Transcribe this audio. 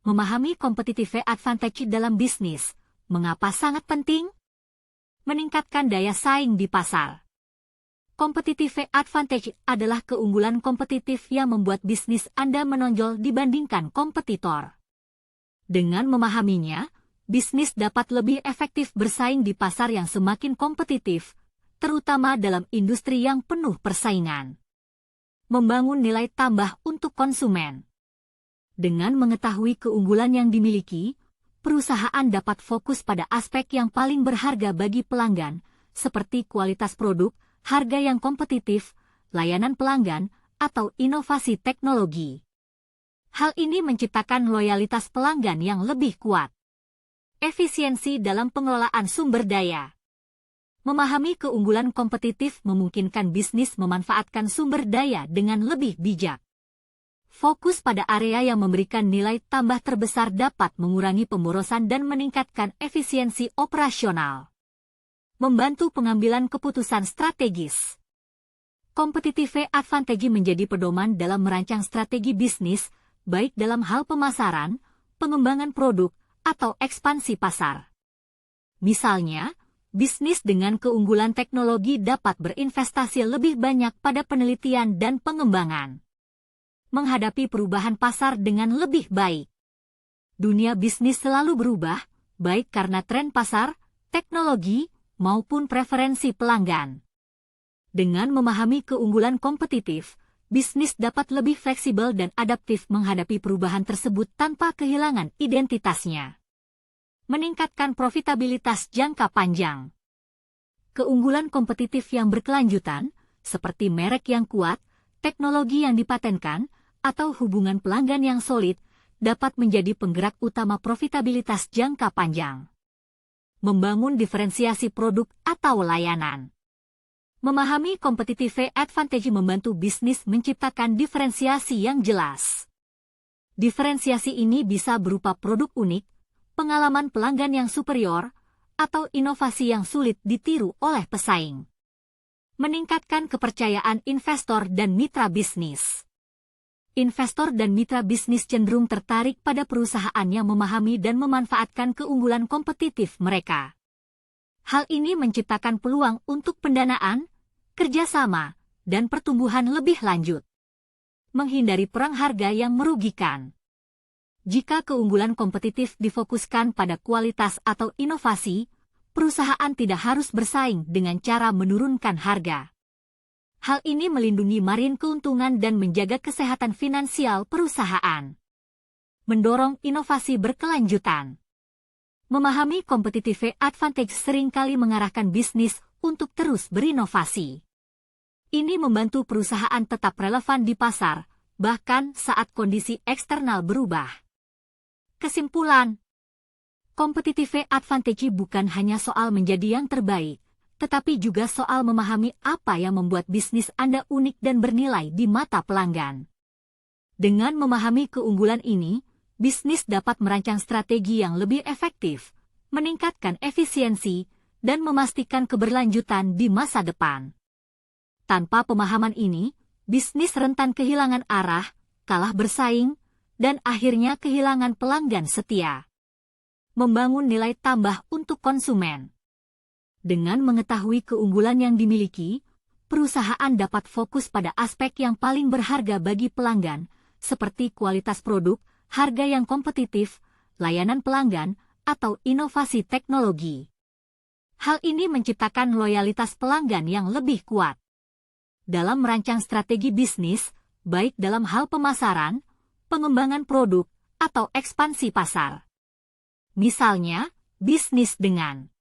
Memahami competitive advantage dalam bisnis, mengapa sangat penting? Meningkatkan daya saing di pasar. Competitive advantage adalah keunggulan kompetitif yang membuat bisnis Anda menonjol dibandingkan kompetitor. Dengan memahaminya, bisnis dapat lebih efektif bersaing di pasar yang semakin kompetitif, terutama dalam industri yang penuh persaingan. Membangun nilai tambah untuk konsumen. Dengan mengetahui keunggulan yang dimiliki, perusahaan dapat fokus pada aspek yang paling berharga bagi pelanggan, seperti kualitas produk, harga yang kompetitif, layanan pelanggan, atau inovasi teknologi. Hal ini menciptakan loyalitas pelanggan yang lebih kuat. Efisiensi dalam pengelolaan sumber daya. Memahami keunggulan kompetitif memungkinkan bisnis memanfaatkan sumber daya dengan lebih bijak. Fokus pada area yang memberikan nilai tambah terbesar dapat mengurangi pemborosan dan meningkatkan efisiensi operasional. Membantu pengambilan keputusan strategis. Competitive advantage menjadi pedoman dalam merancang strategi bisnis, baik dalam hal pemasaran, pengembangan produk, atau ekspansi pasar. Misalnya, bisnis dengan keunggulan teknologi dapat berinvestasi lebih banyak pada penelitian dan pengembangan. Menghadapi perubahan pasar dengan lebih baik. Dunia bisnis selalu berubah, baik karena tren pasar, teknologi, maupun preferensi pelanggan. Dengan memahami keunggulan kompetitif, bisnis dapat lebih fleksibel dan adaptif menghadapi perubahan tersebut tanpa kehilangan identitasnya. Meningkatkan profitabilitas jangka panjang. Keunggulan kompetitif yang berkelanjutan, seperti merek yang kuat, teknologi yang dipatenkan, atau hubungan pelanggan yang solid, dapat menjadi penggerak utama profitabilitas jangka panjang. Membangun diferensiasi produk atau layanan. Memahami competitive advantage membantu bisnis menciptakan diferensiasi yang jelas. Diferensiasi ini bisa berupa produk unik, pengalaman pelanggan yang superior, atau inovasi yang sulit ditiru oleh pesaing. Meningkatkan kepercayaan investor dan mitra bisnis. Investor dan mitra bisnis cenderung tertarik pada perusahaan yang memahami dan memanfaatkan keunggulan kompetitif mereka. Hal ini menciptakan peluang untuk pendanaan, kerjasama, dan pertumbuhan lebih lanjut. Menghindari perang harga yang merugikan. Jika keunggulan kompetitif difokuskan pada kualitas atau inovasi, perusahaan tidak harus bersaing dengan cara menurunkan harga. Hal ini melindungi margin keuntungan dan menjaga kesehatan finansial perusahaan. Mendorong inovasi berkelanjutan. Memahami competitive advantage seringkali mengarahkan bisnis untuk terus berinovasi. Ini membantu perusahaan tetap relevan di pasar, bahkan saat kondisi eksternal berubah. Kesimpulan, competitive advantage bukan hanya soal menjadi yang terbaik, tetapi juga soal memahami apa yang membuat bisnis Anda unik dan bernilai di mata pelanggan. Dengan memahami keunggulan ini, bisnis dapat merancang strategi yang lebih efektif, meningkatkan efisiensi, dan memastikan keberlanjutan di masa depan. Tanpa pemahaman ini, bisnis rentan kehilangan arah, kalah bersaing, dan akhirnya kehilangan pelanggan setia. Membangun nilai tambah untuk konsumen. Dengan mengetahui keunggulan yang dimiliki, perusahaan dapat fokus pada aspek yang paling berharga bagi pelanggan, seperti kualitas produk, harga yang kompetitif, layanan pelanggan, atau inovasi teknologi. Hal ini menciptakan loyalitas pelanggan yang lebih kuat. Dalam merancang strategi bisnis, baik dalam hal pemasaran, pengembangan produk, atau ekspansi pasar. Misalnya, bisnis dengan